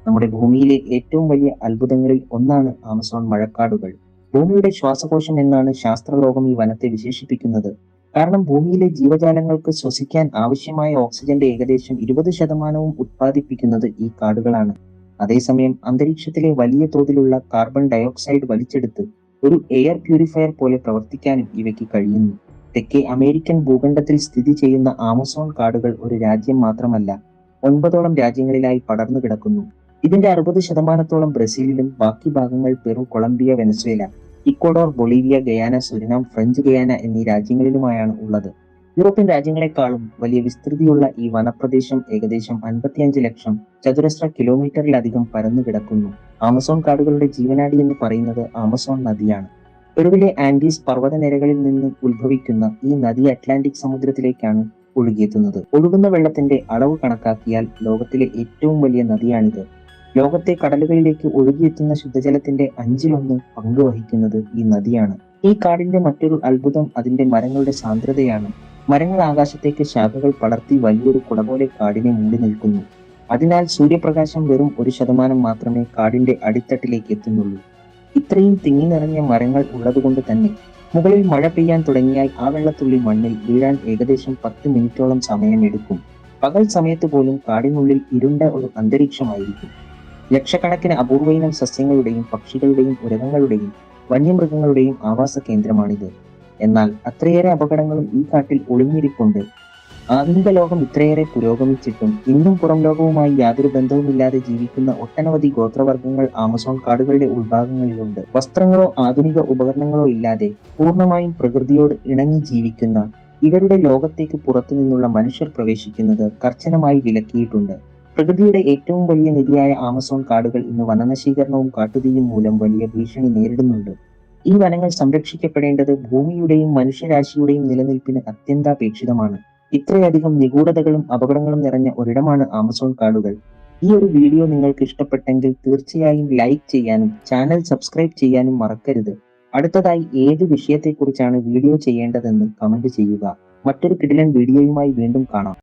നമ്മുടെ ഭൂമിയിലെ ഏറ്റവും വലിയ അത്ഭുതങ്ങളിൽ ഒന്നാണ് ആമസോൺ മഴക്കാടുകൾ. ഭൂമിയുടെ ശ്വാസകോശം എന്നാണ് ശാസ്ത്രലോകം ഈ വനത്തെ വിശേഷിപ്പിക്കുന്നത്. കാരണം ഭൂമിയിലെ ജീവജാലങ്ങൾക്ക് ശ്വസിക്കാൻ ആവശ്യമായ ഓക്സിജന്റെ ഏകദേശം 20% ഉത്പാദിപ്പിക്കുന്നത് ഈ കാടുകളാണ്. അതേസമയം അന്തരീക്ഷത്തിലെ വലിയ തോതിലുള്ള കാർബൺ ഡയോക്സൈഡ് വലിച്ചെടുത്ത് ഒരു എയർ പ്യൂരിഫയർ പോലെ പ്രവർത്തിക്കാനും ഇവയ്ക്ക് കഴിയുന്നു. തെക്കേ അമേരിക്കൻ ഭൂഖണ്ഡത്തിൽ സ്ഥിതി ചെയ്യുന്ന ആമസോൺ കാടുകൾ ഒരു രാജ്യം മാത്രമല്ല, 9ഓളം രാജ്യങ്ങളിലായി പടർന്നു കിടക്കുന്നു. ഇതിന്റെ 60% ബ്രസീലിലും ബാക്കി ഭാഗങ്ങൾ Peru, Colombia, Venezuela, Ecuador, Bolivia, Guyana, Suriname, French Guiana എന്നീ രാജ്യങ്ങളിലുമായാണ് ഉള്ളത്. യൂറോപ്യൻ രാജ്യങ്ങളെക്കാളും വലിയ വിസ്തൃതിയുള്ള ഈ വനപ്രദേശം ഏകദേശം 55 ലക്ഷം ചതുരശ്ര കിലോമീറ്ററിലധികം പരന്നു കിടക്കുന്നു. ആമസോൺ കാടുകളുടെ ജീവനാഡി എന്ന് പറയുന്നത് ആമസോൺ നദിയാണ്. പെറുവിലെ ആൻഡീസ് പർവ്വതനിരകളിൽ നിന്ന് ഉത്ഭവിക്കുന്ന ഈ നദി അറ്റ്ലാന്റിക് സമുദ്രത്തിലേക്കാണ് ഒഴുകിയെത്തുന്നത്. ഒഴുകുന്ന വെള്ളത്തിന്റെ അളവ് കണക്കാക്കിയാൽ ലോകത്തിലെ ഏറ്റവും വലിയ നദിയാണിത്. ലോകത്തെ കടലുകളിലേക്ക് ഒഴുകിയെത്തുന്ന ശുദ്ധജലത്തിന്റെ 1/5 പങ്കുവഹിക്കുന്നത് ഈ നദിയാണ്. ഈ കാടിന്റെ മറ്റൊരു അത്ഭുതം അതിന്റെ മരങ്ങളുടെ സാന്ദ്രതയാണ്. മരങ്ങൾ ആകാശത്തേക്ക് ശാഖകൾ പടർത്തി വലിയൊരു കുട പോലെ കാടിനെ മൂടി നിൽക്കുന്നു. അതിനാൽ സൂര്യപ്രകാശം വെറും 1% മാത്രമേ കാടിന്റെ അടിത്തട്ടിലേക്ക് എത്തുന്നുള്ളൂ. ഇത്രയും തിങ്ങി നിറഞ്ഞ മരങ്ങൾ ഉള്ളതുകൊണ്ട് തന്നെ മുകളിൽ മഴ പെയ്യാൻ തുടങ്ങിയാൽ ആ വെള്ളത്തുള്ളി മണ്ണിൽ വീഴാൻ ഏകദേശം 10 മിനിറ്റോളം സമയമെടുക്കും. പകൽ സമയത്ത് പോലും കാടിനുള്ളിൽ ഇരുണ്ട ഒരു അന്തരീക്ഷമായിരിക്കും. ലക്ഷക്കണക്കിന് അപൂർവയിനം സസ്യങ്ങളുടെയും പക്ഷികളുടെയും ഉരകങ്ങളുടെയും വന്യമൃഗങ്ങളുടെയും ആവാസ കേന്ദ്രമാണിത്. എന്നാൽ അത്രയേറെ അപകടങ്ങളും ഈ കാട്ടിൽ ഒളിഞ്ഞിരിപ്പുണ്ട്. ആധുനിക ലോകം ഇത്രയേറെ പുരോഗമിച്ചിട്ടും ഇന്നും പുറം ലോകവുമായി യാതൊരു ബന്ധവുമില്ലാതെ ജീവിക്കുന്ന ഒട്ടനവധി ഗോത്രവർഗ്ഗങ്ങൾ ആമസോൺ കാടുകളുടെ ഉൾഭാഗങ്ങളിലുണ്ട്. വസ്ത്രങ്ങളോ ആധുനിക ഉപകരണങ്ങളോ ഇല്ലാതെ പൂർണ്ണമായും പ്രകൃതിയോട് ഇണങ്ങി ജീവിക്കുന്ന ഇവരുടെ ലോകത്തേക്ക് പുറത്തു നിന്നുള്ള മനുഷ്യർ പ്രവേശിക്കുന്നത് കർശനമായി വിലക്കിയിട്ടുണ്ട്. പ്രകൃതിയുടെ ഏറ്റവും വലിയ നിധിയായ ആമസോൺ കാടുകൾ ഇന്ന് വനനശീകരണവും കാട്ടുതീയും മൂലം വലിയ ഭീഷണി നേരിടുന്നുണ്ട്. ഈ വനങ്ങൾ സംരക്ഷിക്കപ്പെടേണ്ടത് ഭൂമിയുടെയും മനുഷ്യരാശിയുടെയും നിലനിൽപ്പിന് അത്യന്താപേക്ഷിതമാണ്. ഇത്രയധികം നിഗൂഢതകളും അപകടങ്ങളും നിറഞ്ഞ ഒരിടമാണ് ആമസോൺ കാടുകൾ. ഈ ഒരു വീഡിയോ നിങ്ങൾക്ക് ഇഷ്ടപ്പെട്ടെങ്കിൽ തീർച്ചയായും ലൈക്ക് ചെയ്യാനും ചാനൽ സബ്സ്ക്രൈബ് ചെയ്യാനും മറക്കരുത്. അടുത്തതായി ഏത് വിഷയത്തെക്കുറിച്ചാണ് വീഡിയോ ചെയ്യേണ്ടതെന്ന് കമന്റ് ചെയ്യുക. മറ്റൊരു കിടിലൻ വീഡിയോയുമായി വീണ്ടും കാണാം.